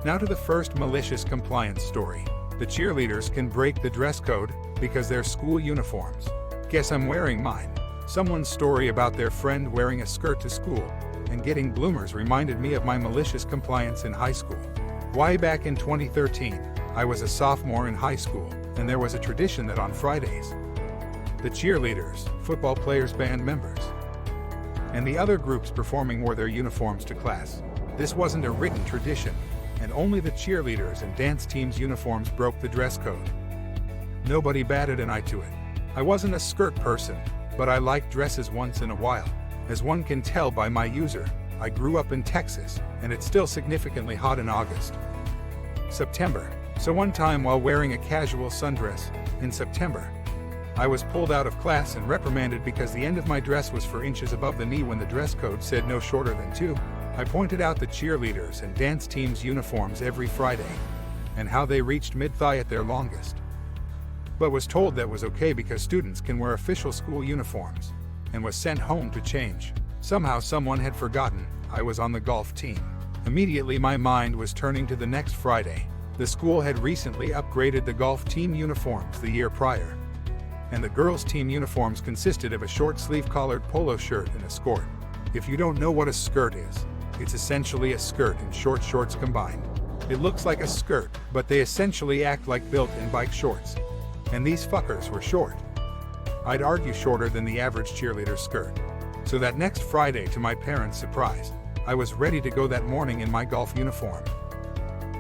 Now to the first malicious compliance story. The cheerleaders can break the dress code because they're school uniforms. Guess I'm wearing mine. Someone's story about their friend wearing a skirt to school and getting bloomers reminded me of my malicious compliance in high school. Why, back in 2013, I was a sophomore in high school, and there was a tradition that on Fridays, the cheerleaders, football players, band members, and the other groups performing wore their uniforms to class. This wasn't a written tradition, and only the cheerleaders and dance teams' uniforms broke the dress code. Nobody batted an eye to it. I wasn't a skirt person, but I liked dresses once in a while. As one can tell by my user, I grew up in Texas, and it's still significantly hot in August. September. So one time while wearing a casual sundress, in September, I was pulled out of class and reprimanded because the end of my dress was 4 inches above the knee when the dress code said no shorter than 2. I pointed out the cheerleaders and dance teams' uniforms every Friday, and how they reached mid-thigh at their longest, but was told that was okay because students can wear official school uniforms, and was sent home to change. Somehow someone had forgotten I was on the golf team. Immediately my mind was turning to the next Friday. The school had recently upgraded the golf team uniforms the year prior, and the girls' team uniforms consisted of a short-sleeve collared polo shirt and a skirt. If you don't know what a skirt is, it's essentially a skirt and short shorts combined. It looks like a skirt, but they essentially act like built-in bike shorts. And these fuckers were short. I'd argue shorter than the average cheerleader skirt. So that next Friday, to my parents' surprise, I was ready to go that morning in my golf uniform,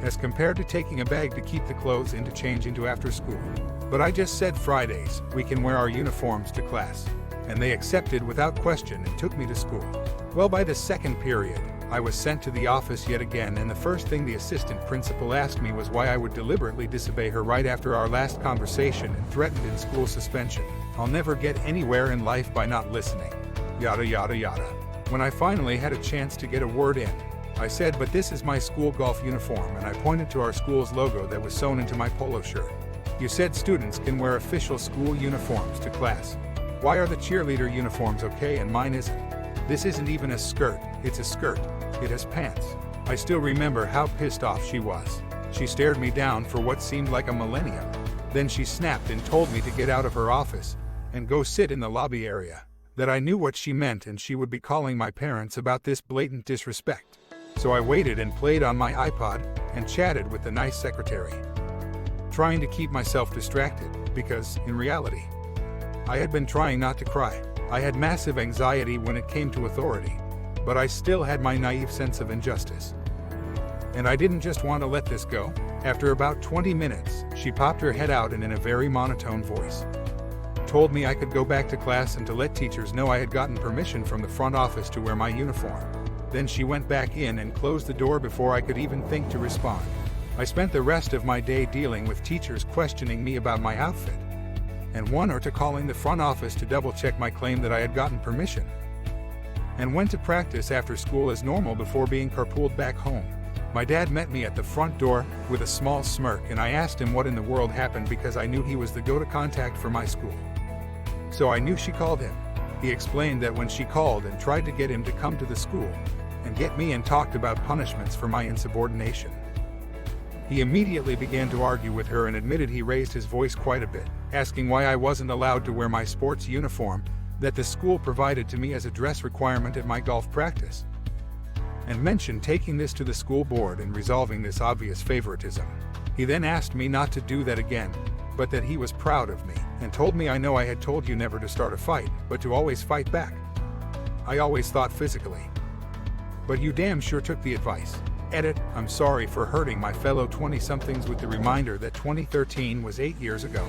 as compared to taking a bag to keep the clothes in to change into after school. But I just said Fridays, we can wear our uniforms to class, and they accepted without question and took me to school. Well, by the second period, I was sent to the office yet again, and the first thing the assistant principal asked me was why I would deliberately disobey her right after our last conversation and threatened in school suspension. I'll never get anywhere in life by not listening. Yada yada yada. When I finally had a chance to get a word in, I said, but this is my school golf uniform, and I pointed to our school's logo that was sewn into my polo shirt. You said students can wear official school uniforms to class. Why are the cheerleader uniforms okay and mine isn't? This isn't even a skirt, it's a skirt. It has pants. I still remember how pissed off she was. She stared me down for what seemed like a millennium. Then she snapped and told me to get out of her office and go sit in the lobby area. That I knew what she meant and she would be calling my parents about this blatant disrespect. So I waited and played on my iPod and chatted with the nice secretary, trying to keep myself distracted because, in reality, I had been trying not to cry. I had massive anxiety when it came to authority, but I still had my naive sense of injustice. And I didn't just want to let this go. After about 20 minutes, she popped her head out and in a very monotone voice told me I could go back to class and to let teachers know I had gotten permission from the front office to wear my uniform. Then she went back in and closed the door before I could even think to respond. I spent the rest of my day dealing with teachers questioning me about my outfit, and one or two calling the front office to double-check my claim that I had gotten permission, and went to practice after school as normal before being carpooled back home. My dad met me at the front door with a small smirk, and I asked him what in the world happened because I knew he was the go-to contact for my school. So I knew she called him. He explained that when she called and tried to get him to come to the school and get me and talked about punishments for my insubordination, he immediately began to argue with her and admitted he raised his voice quite a bit, asking why I wasn't allowed to wear my sports uniform that the school provided to me as a dress requirement at my golf practice, and mentioned taking this to the school board and resolving this obvious favoritism. He then asked me not to do that again, but that he was proud of me, and told me I know I had told you never to start a fight, but to always fight back. I always thought physically. But you damn sure took the advice. Edit, I'm sorry for hurting my fellow 20-somethings with the reminder that 2013 was 8 years ago.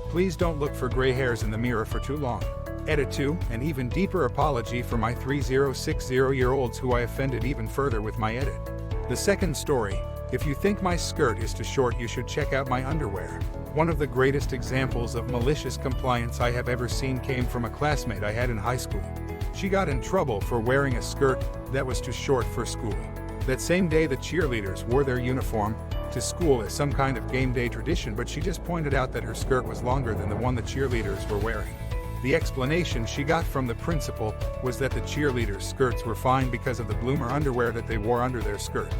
Please don't look for gray hairs in the mirror for too long. Edit 2, an even deeper apology for my 3060-year-olds who I offended even further with my edit. The second story, if you think my skirt is too short, you should check out my underwear. One of the greatest examples of malicious compliance I have ever seen came from a classmate I had in high school. She got in trouble for wearing a skirt that was too short for school. That same day the cheerleaders wore their uniform to school as some kind of game day tradition, but she just pointed out that her skirt was longer than the one the cheerleaders were wearing. The explanation she got from the principal was that the cheerleaders' skirts were fine because of the bloomer underwear that they wore under their skirt.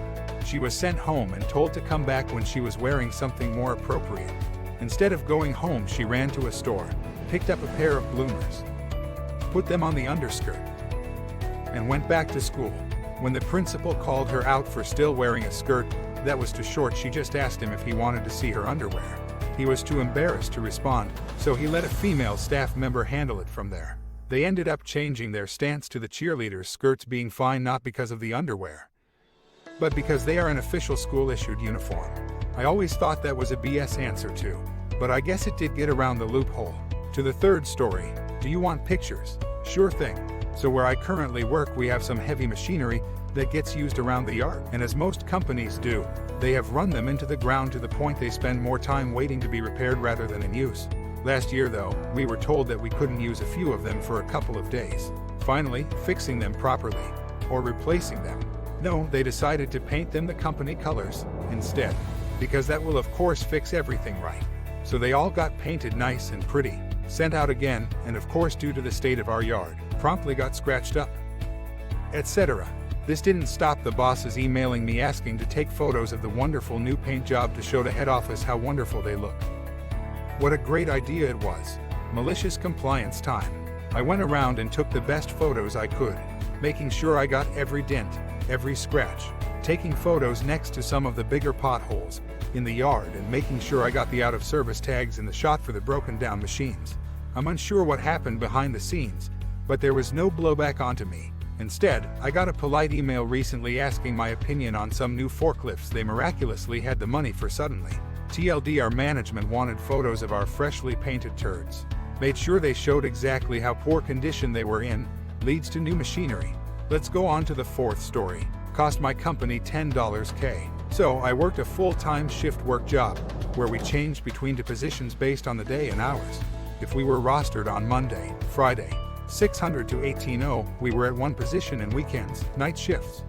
She was sent home and told to come back when she was wearing something more appropriate. Instead of going home, she ran to a store, picked up a pair of bloomers, put them on the underskirt, and went back to school. When the principal called her out for still wearing a skirt that was too short, she just asked him if he wanted to see her underwear. He was too embarrassed to respond, so he let a female staff member handle it from there. They ended up changing their stance to the cheerleaders' skirts being fine, not because of the underwear, but because they are an official school-issued uniform. I always thought that was a BS answer too, but I guess it did get around the loophole. To the third story, do you want pictures? Sure thing. So where I currently work, we have some heavy machinery that gets used around the yard, and as most companies do, they have run them into the ground to the point they spend more time waiting to be repaired rather than in use. Last year though, we were told that we couldn't use a few of them for a couple of days. Finally, fixing them properly, or replacing them. No, they decided to paint them the company colors instead, because that will of course fix everything right. So they all got painted nice and pretty, sent out again, and of course due to the state of our yard, promptly got scratched up, etc. This didn't stop the bosses emailing me asking to take photos of the wonderful new paint job to show to head office how wonderful they look. What a great idea it was. Malicious compliance time. I went around and took the best photos I could, making sure I got every dent, every scratch, taking photos next to some of the bigger potholes in the yard, and making sure I got the out of service tags in the shot for the broken down machines. I'm unsure what happened behind the scenes, but there was no blowback onto me. Instead, I got a polite email recently asking my opinion on some new forklifts they miraculously had the money for suddenly. TLD, our management wanted photos of our freshly painted turds. Made sure they showed exactly how poor condition they were in, leads to new machinery. Let's go on to the fourth story. Cost my company $10K. So I worked a full-time shift work job, where we changed between the positions based on the day and hours. If we were rostered on Monday, Friday, 600 to 18:00, we were at one position, and weekends, night shifts.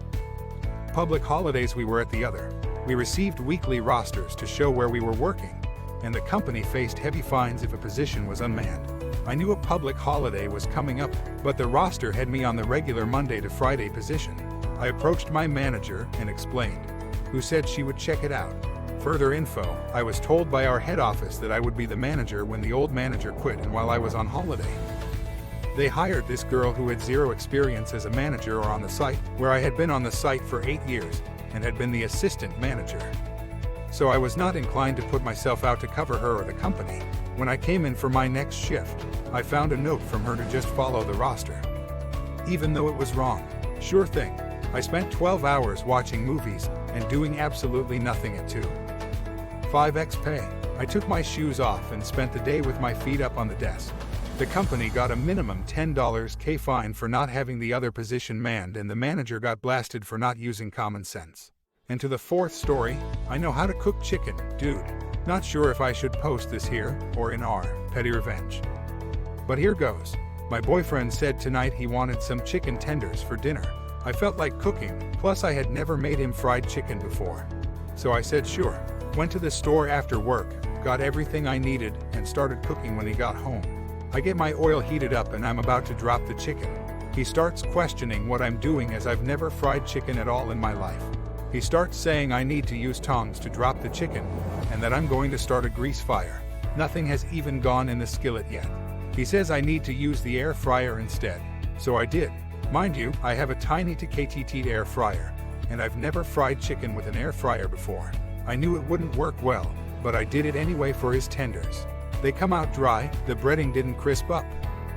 Public holidays, we were at the other. We received weekly rosters to show where we were working, and the company faced heavy fines if a position was unmanned. I knew a public holiday was coming up, but the roster had me on the regular Monday to Friday position. I approached my manager and explained, who said she would check it out. Further info, I was told by our head office that I would be the manager when the old manager quit and while I was on holiday. They hired this girl who had zero experience as a manager or on the site, where I had been on the site for 8 years and had been the assistant manager. So I was not inclined to put myself out to cover her or the company. When I came in for my next shift, I found a note from her to just follow the roster, even though it was wrong. Sure thing. I spent 12 hours watching movies and doing absolutely nothing at 5x pay. I took my shoes off and spent the day with my feet up on the desk. The company got a minimum $10K fine for not having the other position manned, and the manager got blasted for not using common sense. And to the fourth story, I know how to cook chicken, dude. Not sure if I should post this here or in our petty revenge, but here goes. My boyfriend said tonight he wanted some chicken tenders for dinner. I felt like cooking, plus I had never made him fried chicken before. So I said sure. Went to the store after work, got everything I needed, and started cooking when he got home. I get my oil heated up and I'm about to drop the chicken. He starts questioning what I'm doing, as I've never fried chicken at all in my life. He starts saying I need to use tongs to drop the chicken, and that I'm going to start a grease fire. Nothing has even gone in the skillet yet. He says I need to use the air fryer instead. So I did. Mind you, I have a tiny to KTT air fryer, and I've never fried chicken with an air fryer before. I knew it wouldn't work well, but I did it anyway for his tenders. They come out dry, the breading didn't crisp up.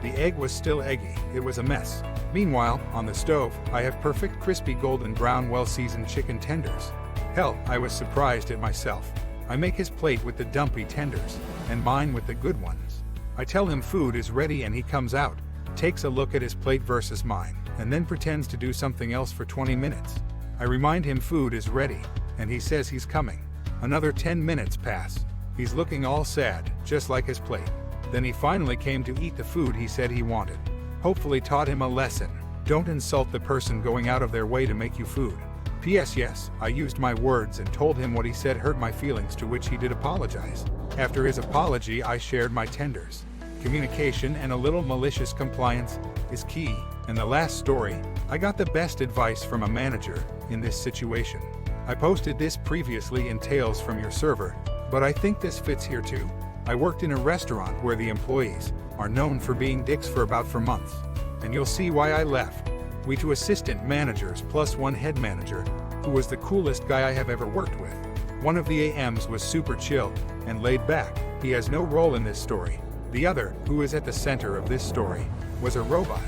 The egg was still eggy, it was a mess. Meanwhile, on the stove, I have perfect crispy golden brown well-seasoned chicken tenders. Hell, I was surprised at myself. I make his plate with the dumpy tenders, and mine with the good ones. I tell him food is ready and he comes out, takes a look at his plate versus mine, and then pretends to do something else for 20 minutes. I remind him food is ready, and he says he's coming. Another 10 minutes pass. He's looking all sad, just like his plate. Then he finally came to eat the food he said he wanted. Hopefully taught him a lesson. Don't insult the person going out of their way to make you food. P.S. Yes, I used my words and told him what he said hurt my feelings, to which he did apologize. After his apology, I shared my tenders. Communication and a little malicious compliance is key. And the last story, I got the best advice from a manager in this situation. I posted this previously in Tales from Your Server, but I think this fits here too. I worked in a restaurant where the employees are known for being dicks for months. And you'll see why I left. We 2 assistant managers plus 1 head manager, who was the coolest guy I have ever worked with. One of the AMs was super chill and laid back. He has no role in this story. The other, who is at the center of this story, was a robot.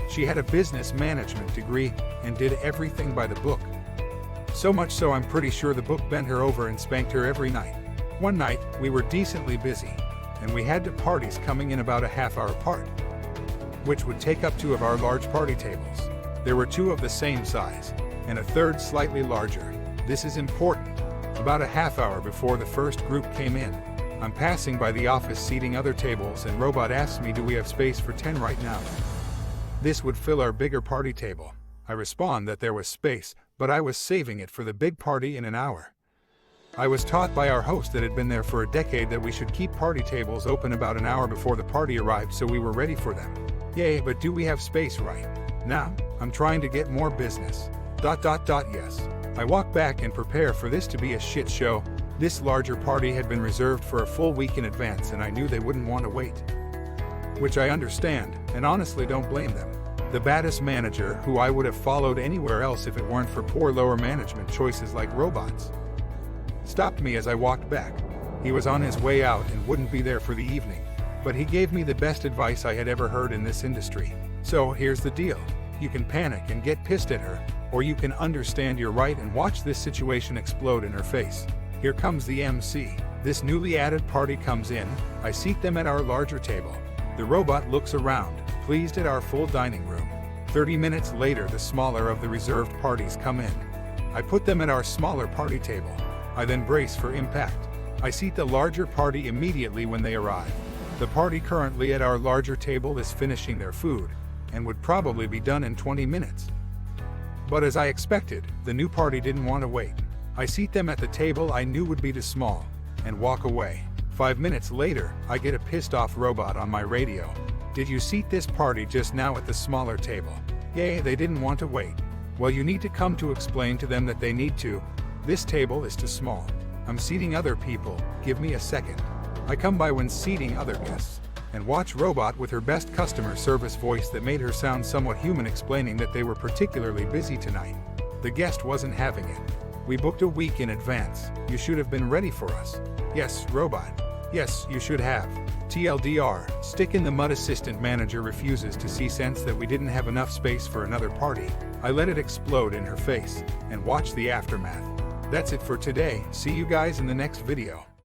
She had a business management degree and did everything by the book. So much so I'm pretty sure the book bent her over and spanked her every night. One night, we were decently busy, and we had 2 parties coming in about a half-hour apart, which would take up 2 of our large party tables. There were 2 of the same size, and a third slightly larger. This is important. About a half-hour before the first group came in, I'm passing by the office seating other tables and Robot asks me, do we have space for 10 right now? This would fill our bigger party table. I respond that there was space, but I was saving it for the big party in an hour. I was taught by our host that had been there for a decade that we should keep party tables open about an hour before the party arrived so we were ready for them. Yay, but do we have space right now? I'm trying to get more business. ... Yes. I walk back and prepare for this to be a shit show. This larger party had been reserved for a full week in advance and I knew they wouldn't want to wait. Which I understand, and honestly don't blame them. The baddest manager, who I would have followed anywhere else if it weren't for poor lower management choices like robots, stopped me as I walked back. He was on his way out and wouldn't be there for the evening, but he gave me the best advice I had ever heard in this industry. So here's the deal. You can panic and get pissed at her, or you can understand you're right and watch this situation explode in her face. Here comes the MC. This newly added party comes in. I seat them at our larger table. The robot looks around, pleased at our full dining room. 30 minutes later, the smaller of the reserved parties come in. I put them at our smaller party table. I then brace for impact. I seat the larger party immediately when they arrive. The party currently at our larger table is finishing their food, and would probably be done in 20 minutes. But as I expected, the new party didn't want to wait. I seat them at the table I knew would be too small, and walk away. 5 minutes later, I get a pissed off robot on my radio. Did you seat this party just now at the smaller table? Yay, they didn't want to wait. Well, you need to come to explain to them that they need to. This table is too small. I'm seating other people, give me a second. I come by when seating other guests, and watch robot with her best customer service voice that made her sound somewhat human explaining that they were particularly busy tonight. The guest wasn't having it. We booked a week in advance. You should have been ready for us. Yes, robot. Yes, you should have. TLDR, stick in the mud. Assistant manager refuses to see sense that we didn't have enough space for another party. I let it explode in her face, and watch the aftermath. That's it for today. See you guys in the next video.